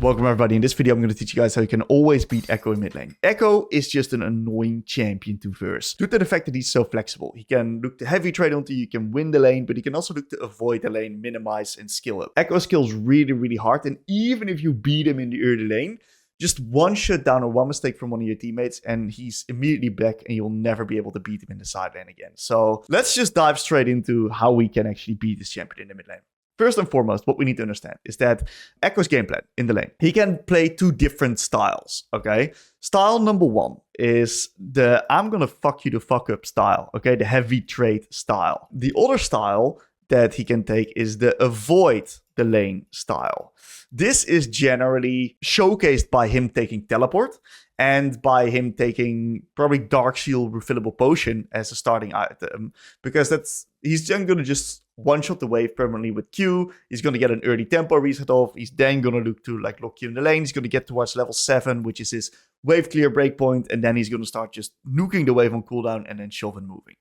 Welcome everybody. In this video, I'm going to teach you guys how you can always beat Ekko in mid lane. Ekko is just an annoying champion to verse. Due to the fact that he's so flexible. He can look to heavy trade onto you, can win the lane, but he can also look to avoid the lane, minimize, and skill up. Ekko skills really hard, and even if you beat him in the early lane, just one shutdown or one mistake from one of your teammates, and he's immediately back, and you'll never be able to beat him in the side lane again. So let's just dive straight into how we can actually beat this champion in the mid lane. First and foremost, what we need to understand is that Ekko's game plan in the lane. He can play two different styles, okay? Style number one is the I'm gonna fuck you the fuck up style, okay? The heavy trade style. The other style that he can take is the avoid the lane style. This is generally showcased by him taking teleport and by him taking probably Dark Shield refillable potion as a starting item, because he's then gonna just one-shot the wave permanently with Q. He's going to get an early tempo reset off. He's then going to look to lock you in the lane. He's going to get towards level 7, which is his wave clear breakpoint. And then he's going to start just nuking the wave on cooldown and then shove and moving.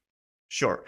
Sure.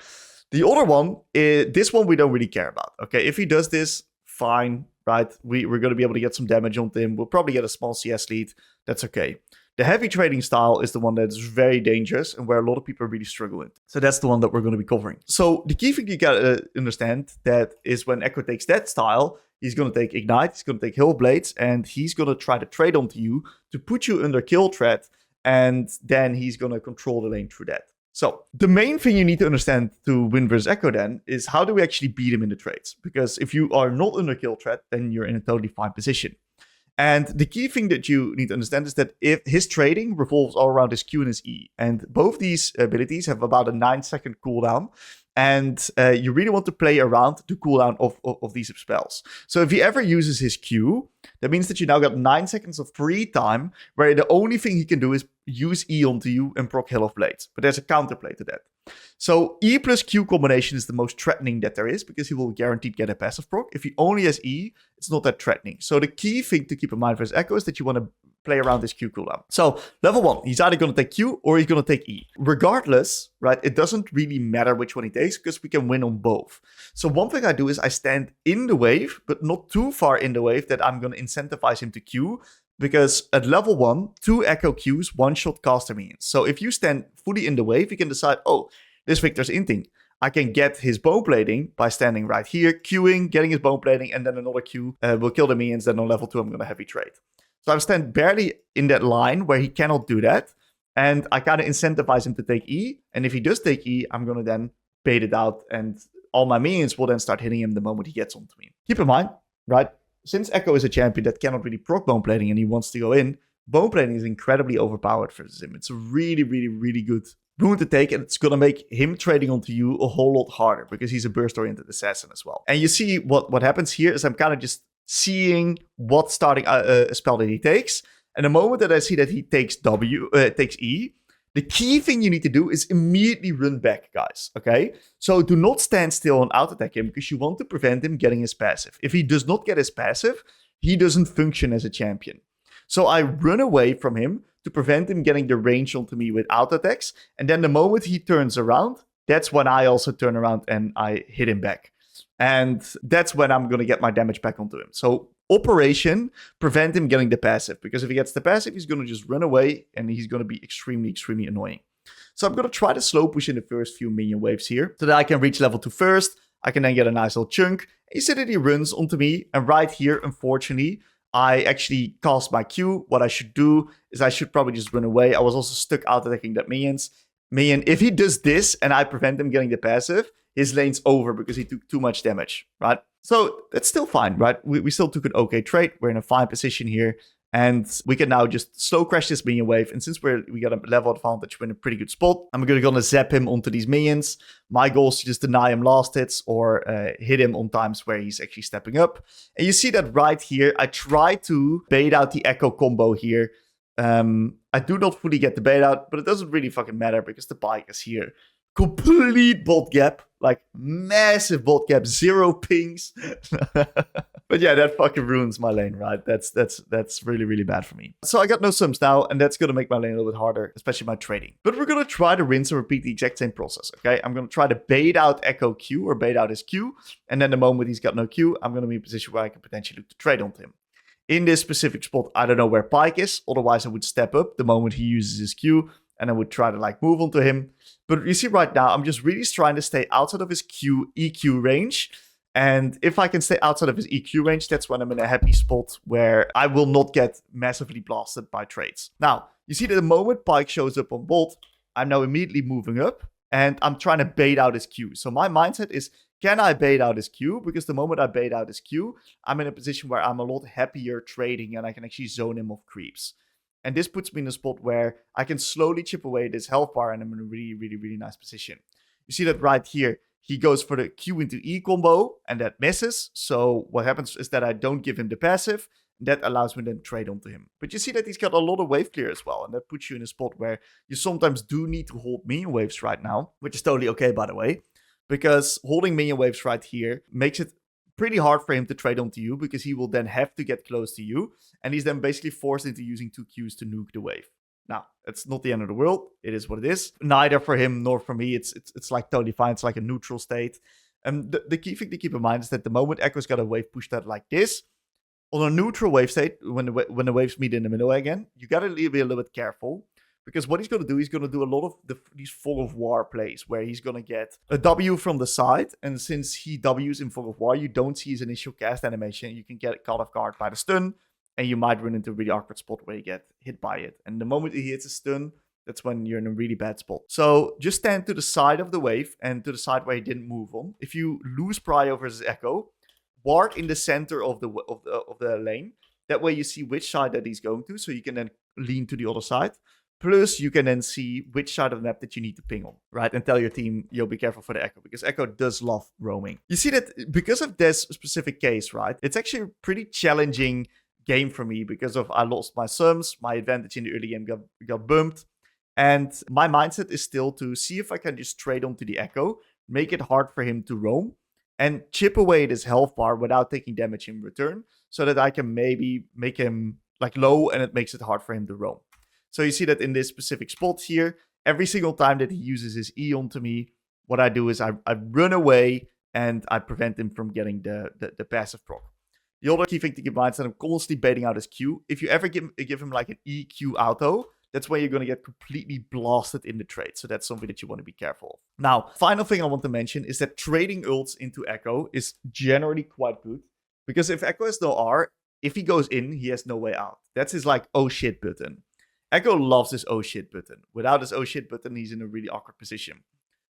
The other one, this one we don't really care about. Okay, if he does this, fine, right? We're going to be able to get some damage onto him. We'll probably get a small CS lead. That's okay. The heavy trading style is the one that's very dangerous and where a lot of people really struggle with. So that's the one that we're going to be covering. So the key thing you gotta understand that is when Ekko takes that style, he's going to take Ignite, he's going to take Hill Blades, and he's going to try to trade onto you to put you under kill threat, and then he's going to control the lane through that. So the main thing you need to understand to win versus Ekko then is how do we actually beat him in the trades? Because if you are not under kill threat, then you're in a totally fine position. And the key thing that you need to understand is that if his trading revolves all around his Q and his E. And both these abilities have about a 9-second cooldown. And you really want to play around the cooldown of these spells. So if he ever uses his Q, that means that you now got 9 seconds of free time where the only thing he can do is use E onto you and proc Hill of Blades. But there's a counterplay to that. So E plus Q combination is the most threatening that there is because he will guaranteed get a passive proc. If he only has E, it's not that threatening. So the key thing to keep in mind versus Ekko is that you want to play around this Q cooldown. So level 1, he's either going to take Q or he's going to take E. Regardless, right, it doesn't really matter which one he takes because we can win on both. So one thing I do is I stand in the wave, but not too far in the wave that I'm going to incentivize him to Q. Because at level 1, 2 Ekko Qs one-shot caster minions. So if you stand fully in the wave, you can decide, oh, this Victor's inting. I can get his bone plating by standing right here, queuing, getting his bone plating, and then another Q will kill the minions. Then on level 2, I'm going to heavy trade. So I stand barely in that line where he cannot do that. And I kind of incentivize him to take E. And if he does take E, I'm going to then bait it out. And all my minions will then start hitting him the moment he gets onto me. Keep in mind, right? Since Ekko is a champion that cannot really proc bone plating and he wants to go in, bone plating is incredibly overpowered versus him. It's a really good rune to take, and it's going to make him trading onto you a whole lot harder because he's a burst-oriented assassin as well. And you see what happens here is I'm kind of just seeing what starting spell that he takes. And the moment that I see that he takes takes E, the key thing you need to do is immediately run back, guys, okay? So do not stand still and out-attack him because you want to prevent him getting his passive. If he does not get his passive, he doesn't function as a champion. So I run away from him to prevent him getting the range onto me with out-attacks. And then the moment he turns around, that's when I also turn around and I hit him back. And that's when I'm going to get my damage back onto him. So operation, prevent him getting the passive. Because if he gets the passive, he's going to just run away and he's going to be extremely annoying. So I'm going to try to slow push in the first few minion waves here so that I can reach level 2 first. I can then get a nice little chunk. You see that he runs onto me. And right here, unfortunately, I actually cast my Q. What I should do is I should probably just run away. I was also stuck out attacking that minion. If he does this and I prevent him getting the passive, his lane's over because he took too much damage, right? So that's still fine, right? We still took an okay trade. We're in a fine position here. And we can now just slow crash this minion wave. And since we got a level advantage, we're in a pretty good spot. I'm gonna zap him onto these minions. My goal is to just deny him last hits or hit him on times where he's actually stepping up. And you see that right here. I try to bait out the Ekko combo here. I do not fully get the bait out, but it doesn't really fucking matter because the bike is here. Complete bot gap, like massive bot gap, 0 pings. But yeah, that fucking ruins my lane, right? That's really bad for me. So I got no sums now, and that's gonna make my lane a little bit harder, especially my trading. But we're gonna try to rinse and repeat the exact same process, okay? I'm gonna try to bait out Ekko Q or bait out his Q, and then the moment he's got no Q, I'm gonna be in a position where I can potentially look to trade onto him. In this specific spot, I don't know where Pike is. Otherwise, I would step up the moment he uses his Q, and I would try to like move onto him. But you see right now, I'm just really trying to stay outside of his EQ range. And if I can stay outside of his EQ range, that's when I'm in a happy spot where I will not get massively blasted by trades. Now, you see that the moment Pike shows up on Bolt, I'm now immediately moving up and I'm trying to bait out his Q. So my mindset is, can I bait out his Q? Because the moment I bait out his Q, I'm in a position where I'm a lot happier trading and I can actually zone him off creeps. And this puts me in a spot where I can slowly chip away this health bar and I'm in a really, really, really nice position. You see that right here. He goes for the Q into E combo and that misses. So what happens is that I don't give him the passive. That allows me then to trade onto him. But you see that he's got a lot of wave clear as well. And that puts you in a spot where you sometimes do need to hold minion waves right now. Which is totally okay, by the way. Because holding minion waves right here makes it pretty hard for him to trade onto you. Because he will then have to get close to you. And he's then basically forced into using 2 Qs to nuke the wave. Now, it's not the end of the world. It is what it is. Neither for him nor for me. It's like totally fine. It's like a neutral state. And the key thing to keep in mind is that the moment Ekko's got a wave pushed out like this, on a neutral wave state, when the waves meet in the middle again, you gotta be a little bit careful. Because what he's going to do, he's going to do a lot of these Fog of War plays where he's going to get a W from the side. And since he Ws in Fog of War, you don't see his initial cast animation. You can get caught off guard by the stun. And you might run into a really awkward spot where you get hit by it. And the moment he hits a stun, that's when you're in a really bad spot. So just stand to the side of the wave and to the side where he didn't move on. If you lose Prio versus Ekko, ward in the center of the lane. That way you see which side that he's going to. So you can then lean to the other side. Plus, you can then see which side of the map that you need to ping on, right? And tell your team, yo, be careful for the Ekko, because Ekko does love roaming. You see that because of this specific case, right? It's actually a pretty challenging game for me because of I lost my sums, my advantage in the early game got bumped. And my mindset is still to see if I can just trade onto the Ekko, make it hard for him to roam, and chip away this health bar without taking damage in return, so that I can maybe make him like low and it makes it hard for him to roam. So you see that in this specific spot here, every single time that he uses his E onto me, what I do is I run away and I prevent him from getting the passive proc. The other key thing to keep in mind is that I'm constantly baiting out his Q. If you ever give him like an EQ auto, that's when you're going to get completely blasted in the trade. So that's something that you want to be careful of. Now, final thing I want to mention is that trading ults into Ekko is generally quite good. Because if Ekko has no R, if he goes in, he has no way out. That's his like, oh shit button. Ekko loves this oh shit button. Without this oh shit button, he's in a really awkward position.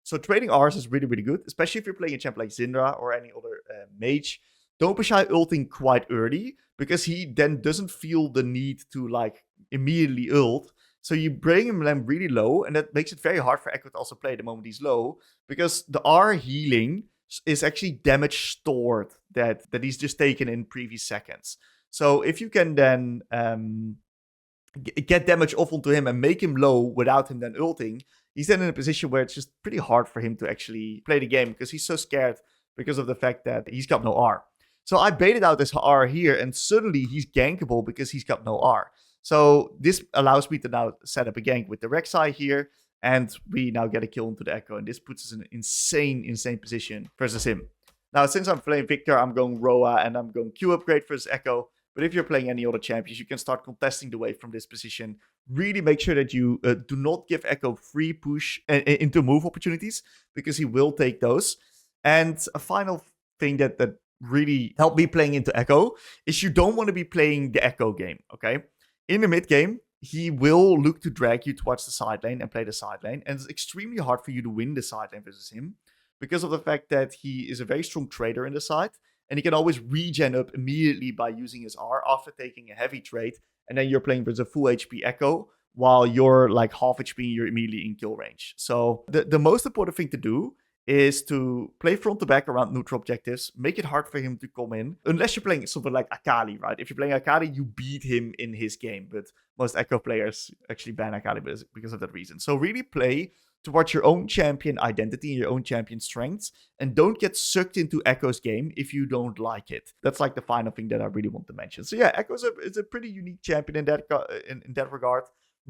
So trading Rs is really, really good. Especially if you're playing a champ like Syndra or any other mage. Don't be shy ulting quite early, because he then doesn't feel the need to like immediately ult. So you bring him then really low, and that makes it very hard for Ekko to also play the moment he's low, because the R healing is actually damage stored that he's just taken in previous seconds. So if you can then get damage off onto him and make him low without him then ulting, he's then in a position where it's just pretty hard for him to actually play the game, because he's so scared because of the fact that he's got no R. So I baited out this R here, and suddenly he's gankable because he's got no R. So this allows me to now set up a gank with the Rek'Sai here, and we now get a kill into the Ekko, and this puts us in an insane position versus him. Now, since I'm playing Victor, I'm going Roa, and I'm going Q upgrade versus Ekko. But if you're playing any other champions, you can start contesting the wave from this position. Really make sure that you do not give Ekko free push into move opportunities, because he will take those. And a final thing that really helped me playing into Ekko is you don't want to be playing the Ekko game, okay? In the mid game, he will look to drag you towards the side lane and play the side lane. And it's extremely hard for you to win the side lane versus him, because of the fact that he is a very strong trader in the side. And he can always regen up immediately by using his R after taking a heavy trade. And then you're playing versus a full HP Ekko, while you're like half HP and you're immediately in kill range. So the most important thing to do is to play front to back around neutral objectives. Make it hard for him to come in. Unless you're playing something like Akali, right? If you're playing Akali, you beat him in his game. But most Ekko players actually ban Akali because of that reason. So really play towards your own champion identity and your own champion strengths. And don't get sucked into Ekko's game if you don't like it. That's like the final thing that I really want to mention. So yeah, Ekko is a pretty unique champion in that regard.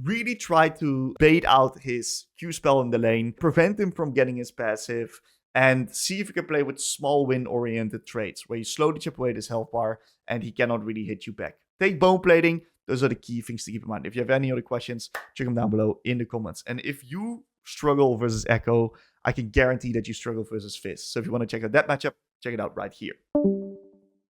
Really try to bait out his Q spell in the lane, prevent him from getting his passive, and see if you can play with small win-oriented trades, where you slowly chip away this health bar, and he cannot really hit you back. take bone plating. Those are the key things to keep in mind. If you have any other questions, check them down below in the comments. And if you struggle versus Ekko, I can guarantee that you struggle versus Fizz. So if you want to check out that matchup, check it out right here.